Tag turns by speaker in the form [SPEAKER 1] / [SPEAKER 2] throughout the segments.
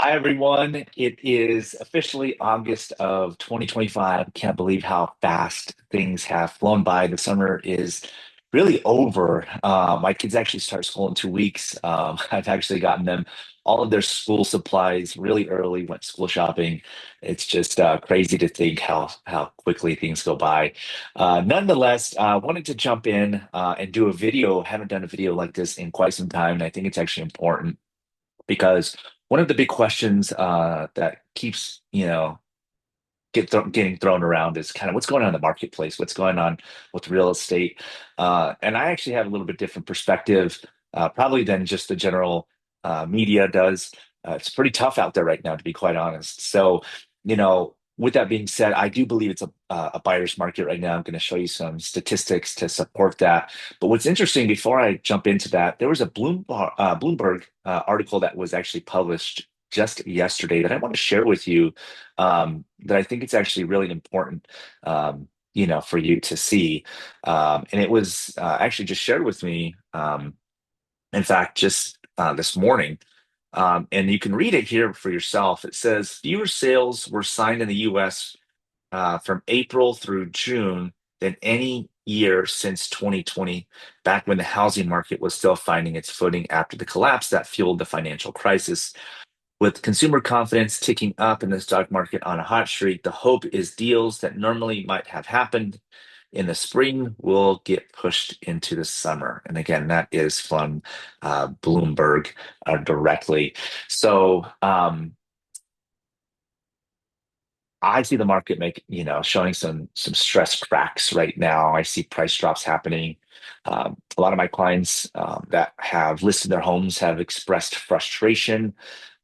[SPEAKER 1] Hi, everyone. It is officially August of 2025. Can't believe how fast things have flown by. The summer is really over. My kids actually start school in 2 weeks. I've actually gotten them all of their school supplies really early, went school shopping. It's just crazy to think how quickly things go by. Nonetheless, wanted to jump in and do a video. Haven't done a video like this in quite some time, and I think it's actually important because one of the big questions that keeps, getting thrown around is kind of what's going on in the marketplace, what's going on with real estate. And I actually have a little bit different perspective, probably than just the general media does. It's pretty tough out there right now, to be quite honest. So, with that being said, I do believe it's a buyer's market right now. I'm going to show you some statistics to support that. But what's interesting, before I jump into that, there was a Bloomberg article that was actually published just yesterday that I want to share with you, that I think it's actually really important, for you to see. And it was actually just shared with me, in fact, just this morning. And you can read it here for yourself. It says fewer sales were signed in the US from April through June than any year since 2020, back when the housing market was still finding its footing after the collapse that fueled the financial crisis. With consumer confidence ticking up in the stock market on a hot streak, the hope is deals that normally might have happened in the spring will get pushed into the summer. And again, that is from Bloomberg directly. So I see the market showing some stress cracks right now. I see price drops happening. A lot of my clients that have listed their homes have expressed frustration.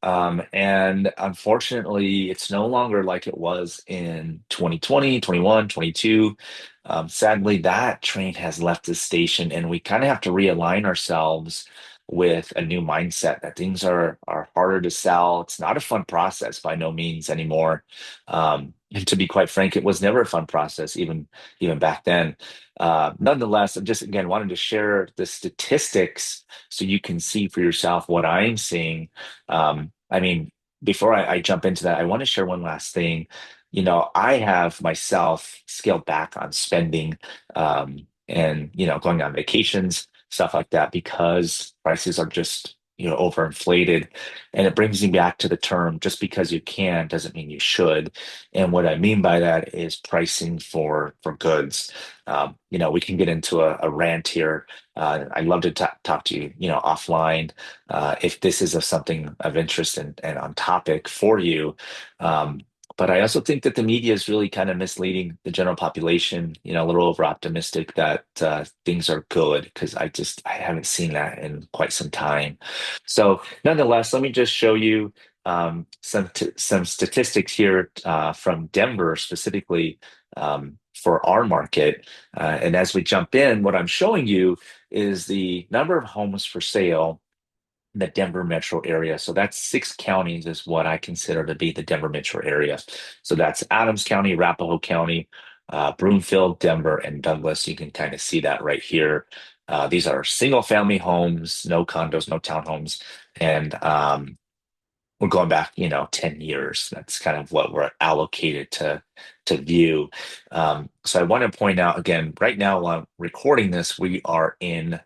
[SPEAKER 1] And unfortunately, it's no longer like it was in 2020, 21, 22. Sadly, that train has left the station, and we kind of have to realign ourselves with a new mindset that things are harder to sell. It's not a fun process by no means anymore. And to be quite frank, it was never a fun process, even back then. Nonetheless, I just again wanted to share the statistics so you can see for yourself what I'm seeing. I mean, before I jump into that, I want to share one last thing. I have myself scaled back on spending, and going on vacations, stuff like that, because prices are just overinflated. And it brings me back to the term, just because you can doesn't mean you should. And what I mean by that is pricing for goods. We can get into a rant here. I'd love to talk to you, offline, if this is of something of interest and on topic for you. Um, but I also think that the media is really kind of misleading the general population, a little over optimistic that things are good, because I haven't seen that in quite some time. So nonetheless, let me just show you some statistics here from Denver specifically, for our market. And as we jump in, what I'm showing you is the number of homes for sale in the Denver metro area. So that's 6 counties is what I consider to be the Denver metro area. So that's Adams County, Arapahoe County, Broomfield, Denver, and Douglas. You can kind of see that right here. These are single family homes, no condos, no townhomes. And we're going back, 10 years. That's kind of what we're allocated to view. So I want to point out again, right now while I'm recording this, we are in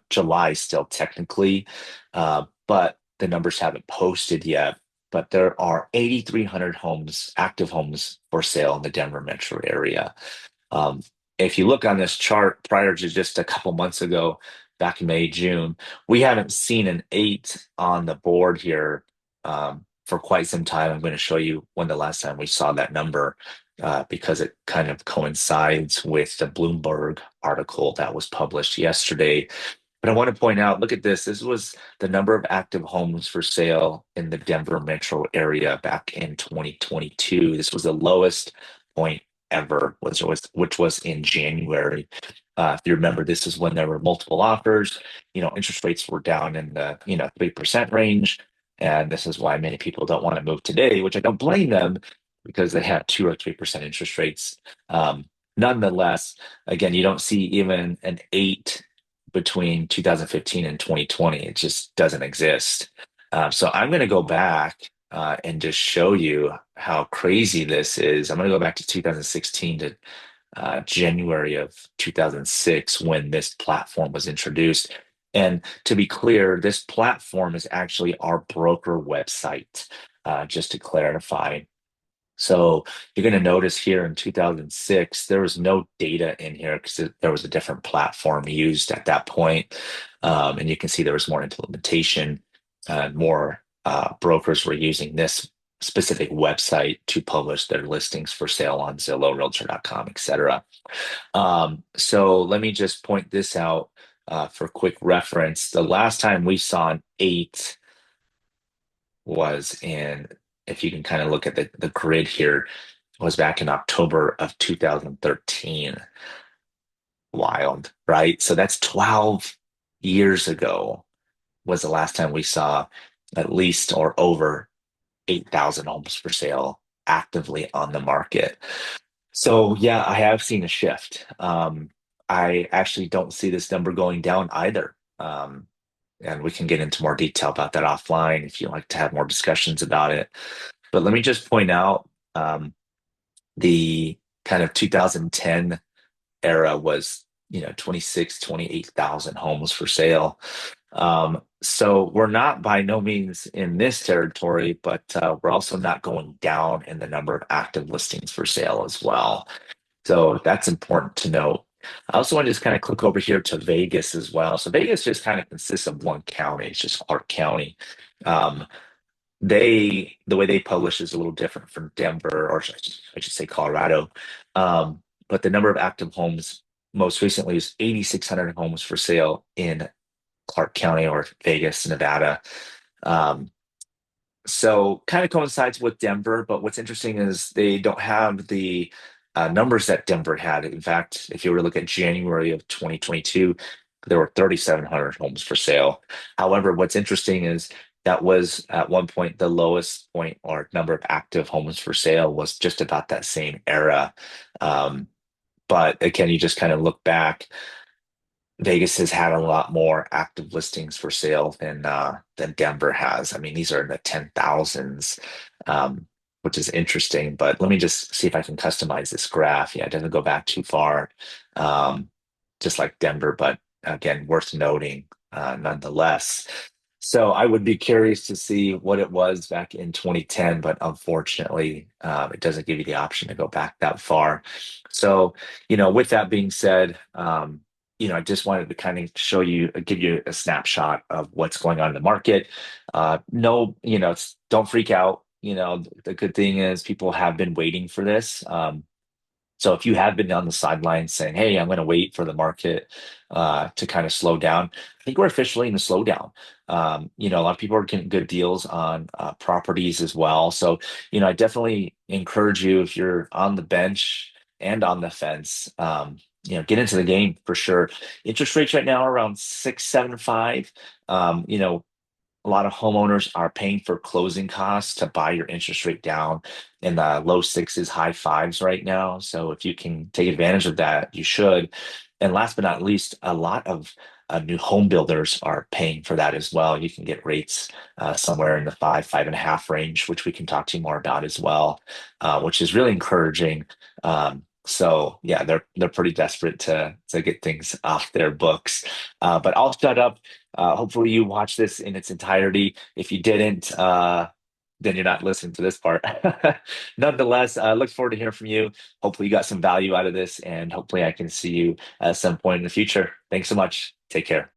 [SPEAKER 1] July still technically, but the numbers haven't posted yet. But there are 8,300 homes, active homes for sale in the Denver metro area. Um, if you look on this chart prior to just a couple months ago, back in May, June, we haven't seen an eight on the board here for quite some time. I'm going to show you when the last time we saw that number, because it kind of coincides with the Bloomberg article that was published yesterday. But I want to point out, look at this. This was the number of active homes for sale in the Denver metro area back in 2022. This was the lowest point ever, which was in January. If you remember, this is when there were multiple offers. Interest rates were down in the 3% range, and this is why many people don't want to move today, which I don't blame them, because they have 2 or 3% interest rates. Nonetheless, again, you don't see even an eight between 2015 and 2020. It just doesn't exist. So I'm going to go back and just show you how crazy this is. I'm going to go back to 2016 to January of 2006 when this platform was introduced. And to be clear, this platform is actually our broker website, just to clarify. So you're going to notice here in 2006, there was no data in here because there was a different platform used at that point. And you can see there was more implementation, more brokers were using this specific website to publish their listings for sale on Zillow, Realtor.com, etc. So let me just point this out for quick reference. The last time we saw an eight was in, if you can kind of look at the grid here, was back in October of 2013. Wild, right? So that's 12 years ago was the last time we saw at least or over 8,000 homes for sale actively on the market. So yeah, I have seen a shift. I actually don't see this number going down either. And we can get into more detail about that offline if you like to have more discussions about it. But let me just point out the kind of 2010 era was, 26, 28,000 homes for sale. So we're not by no means in this territory, but we're also not going down in the number of active listings for sale as well. So that's important to note. I also want to just kind of click over here to Vegas as well. So Vegas just kind of consists of one county. It's just Clark County. Um, the way they publish is a little different from Denver, or I should say Colorado. But the number of active homes most recently is 8,600 homes for sale in Clark County or Vegas, Nevada. Um, so kind of coincides with Denver, but what's interesting is they don't have the numbers that Denver had. In fact, if you were to look at January of 2022, there were 3,700 homes for sale. However, what's interesting is that was at one point the lowest point or number of active homes for sale was just about that same era. Um, but again, you just kind of look back. Vegas has had a lot more active listings for sale than Denver has. I mean, these are in the 10,000s, which is interesting. But let me just see if I can customize this graph. Yeah, it doesn't go back too far, um, just like Denver, but again, worth noting nonetheless. So I would be curious to see what it was back in 2010, but unfortunately, it doesn't give you the option to go back that far. So, with that being said, I just wanted to kind of show you, give you a snapshot of what's going on in the market. No, don't freak out. The good thing is people have been waiting for this. So if you have been on the sidelines saying, "Hey, I'm going to wait for the market to kind of slow down," I think we're officially in a slowdown. A lot of people are getting good deals on properties as well. So, I definitely encourage you if you're on the bench and on the fence, get into the game for sure. Interest rates right now are around 6.75. A lot of homeowners are paying for closing costs to buy your interest rate down in the low sixes, high fives right now. So if you can take advantage of that, you should. And last but not least, a lot of new home builders are paying for that as well. You can get rates somewhere in the 5.5 range, which we can talk to you more about as well, which is really encouraging. So yeah, they're pretty desperate to get things off their books. But I'll shut up. Hopefully you watch this in its entirety. If you didn't, then you're not listening to this part. Nonetheless, look forward to hearing from you. Hopefully you got some value out of this, and hopefully I can see you at some point in the future. Thanks so much. Take care.